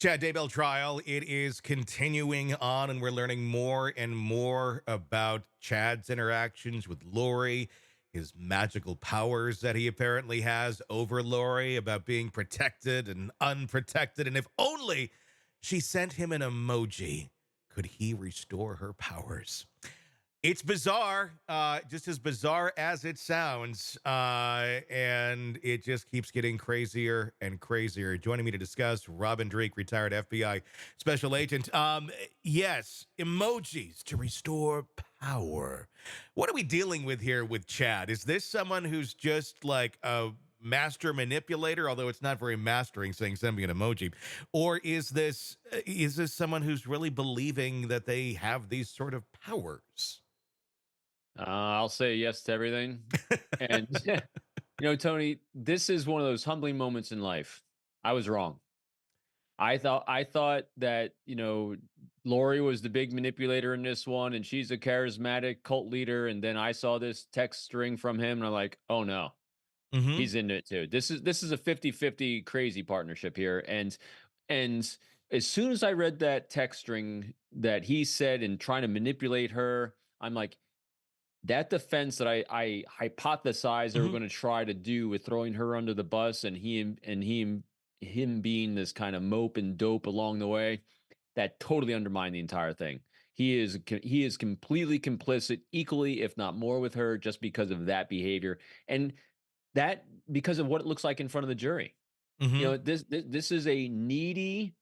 Chad Daybell trial, it is continuing on, and we're learning more and more about Chad's interactions with Lori, his magical powers that he apparently has over Lori, about being protected and unprotected. And if only she sent him an emoji, could he restore her powers? It's bizarre, just as bizarre as it sounds, and it just keeps getting crazier and crazier. Joining me to discuss, Robin Dreeke, retired FBI special agent. Yes, emojis to restore power. What are we dealing with here with Chad? Is this someone who's just like a master manipulator, although it's not very mastering saying send me an emoji, or is this someone who's really believing that they have these sort of powers? I'll say yes to everything. And Tony, this is one of those humbling moments in life. I was wrong. I thought that, Lori was the big manipulator in this one, and she's a charismatic cult leader. And then I saw this text string from him, and I'm like, oh no, Hmm. he's into it too. This is a 50-50 crazy partnership here. And as soon as I read that text string that he said and trying to manipulate her, I'm like, that defense that I hypothesized they were Hmm. gonna try to do with throwing her under the bus and him being this kind of mope and dope along the way, that totally undermined the entire thing. He is completely complicit, equally, if not more, with her just because of that behavior, and that because of what it looks like in front of the jury. Hmm. This is a needy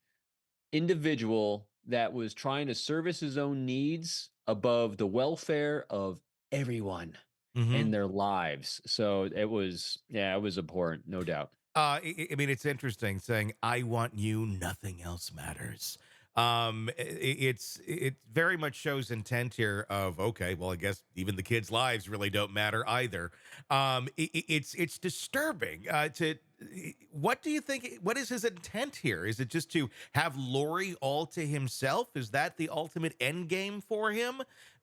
individual that was trying to service his own needs above the welfare of everyone Hmm. and their lives. So it was, yeah, it was abhorrent, no doubt. I mean, it's interesting saying, I want you, nothing else matters. It very much shows intent here of, okay, well, I guess even the kids' lives really don't matter either. It's disturbing. What do you think? What is his intent here? Is it just to have Lori all to himself? Is that the ultimate end game for him?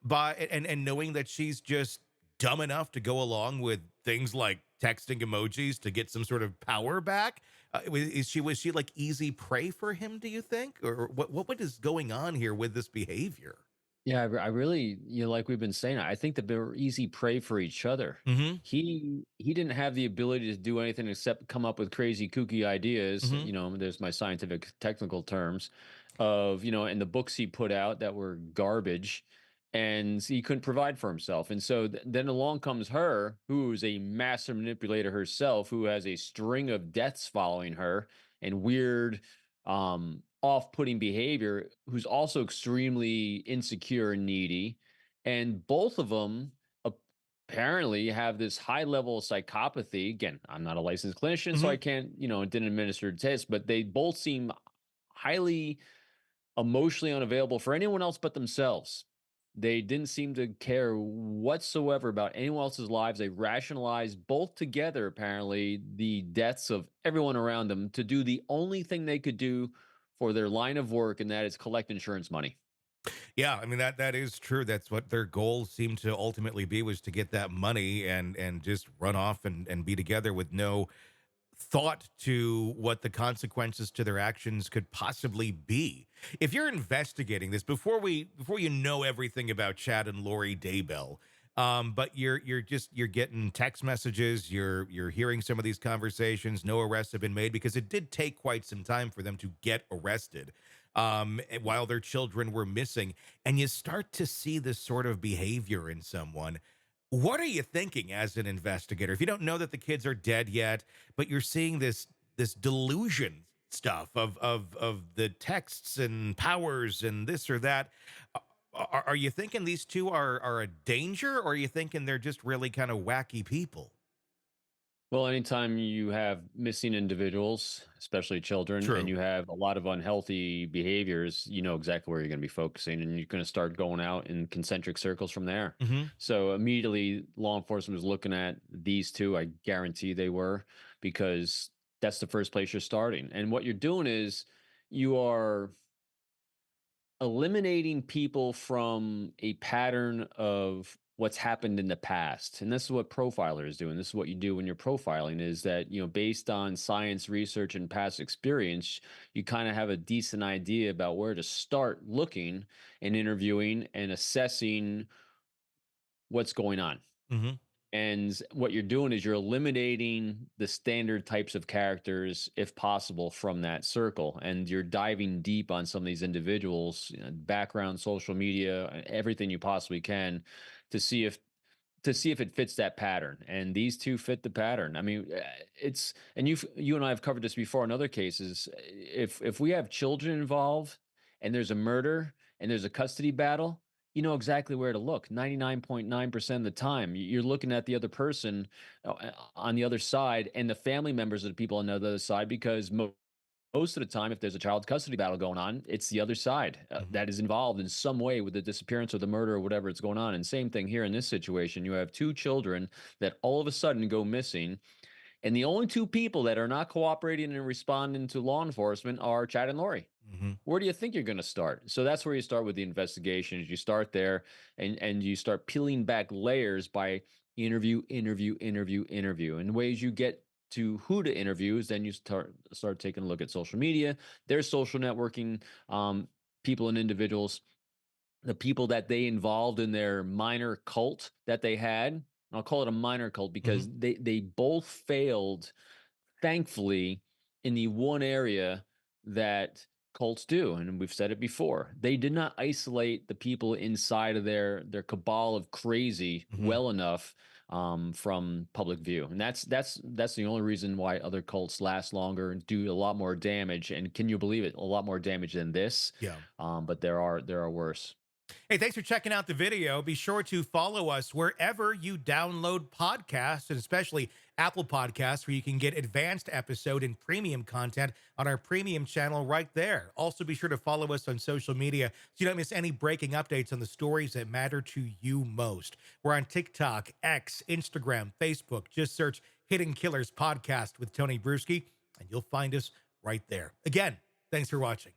And knowing that she's just dumb enough to go along with things like texting emojis to get some sort of power back? Was she like easy prey for him? Do you think, or what is going on here with this behavior? Yeah, I really, like we've been saying, I think that they were easy prey for each other. Hmm. He didn't have the ability to do anything except come up with crazy, kooky ideas. Hmm. There's my scientific technical terms of, and the books he put out that were garbage, and he couldn't provide for himself. And so then along comes her, who's a master manipulator herself, who has a string of deaths following her and weird, off-putting behavior, who's also extremely insecure and needy, and both of them apparently have this high level of psychopathy. Again, I'm not a licensed clinician, so Hmm. I can't, didn't administer the test, but they both seem highly emotionally unavailable for anyone else but themselves. They didn't seem to care whatsoever about anyone else's lives. They rationalized both together, apparently, the deaths of everyone around them to do the only thing they could do for their line of work, and that is collect insurance money. Yeah, I mean that is true. That's what their goal seemed to ultimately be, was to get that money and just run off and be together with no thought to what the consequences to their actions could possibly be. If you're investigating this before you know everything about Chad and Lori Daybell, but you're getting text messages, you're hearing some of these conversations. No arrests have been made because it did take quite some time for them to get arrested. While their children were missing, and you start to see this sort of behavior in someone. What are you thinking as an investigator? If you don't know that the kids are dead yet, but you're seeing this delusion stuff of the texts and powers and this or that, are you thinking these two are a danger, or are you thinking they're just really kind of wacky people? Well, anytime you have missing individuals, especially children, and True. you have a lot of unhealthy behaviors, you know exactly where you're going to be focusing, and you're going to start going out in concentric circles from there. Hmm. So immediately, law enforcement was looking at these two. I guarantee they were, because that's the first place you're starting. And what you're doing is you are eliminating people from a pattern of what's happened in the past. And this is what profilers do. And this is what you do when you're profiling is that, based on science research and past experience, you kind of have a decent idea about where to start looking and interviewing and assessing what's going on. Hmm. And what you're doing is you're eliminating the standard types of characters, if possible, from that circle. And you're diving deep on some of these individuals, background, social media, everything you possibly can to see if it fits that pattern. And these two fit the pattern. I mean, it's and you and I have covered this before in other cases. If we have children involved and there's a murder and there's a custody battle, you know exactly where to look. 99.9% of the time, you're looking at the other person on the other side and the family members of the people on the other side because most of the time, if there's a child custody battle going on, it's the other side Hmm. that is involved in some way with the disappearance or the murder or whatever it's going on. And same thing here in this situation. You have two children that all of a sudden go missing. And the only two people that are not cooperating and responding to law enforcement are Chad and Lori. Hmm. Where do you think you're going to start? So that's where you start with the investigations. You start there and you start peeling back layers by interview. And ways you get to who to interview is then you start taking a look at social media, their social networking, people and individuals, the people that they involved in their minor cult that they had. I'll call it a minor cult Hmm. because they both failed, thankfully, in the one area that cults do, and we've said it before. They did not isolate the people inside of their cabal of crazy Hmm. well enough from public view, and that's the only reason why other cults last longer and do a lot more damage. And can you believe it? A lot more damage than this. Yeah. But there are worse. Hey, thanks for checking out the video. Be sure to follow us wherever you download podcasts, and especially Apple Podcasts, where you can get advanced episode and premium content on our premium channel right there. Also, be sure to follow us on social media so you don't miss any breaking updates on the stories that matter to you most. We're on TikTok, X, Instagram, Facebook. Just search Hidden Killers Podcast with Tony Brueski, and you'll find us right there. Again, thanks for watching.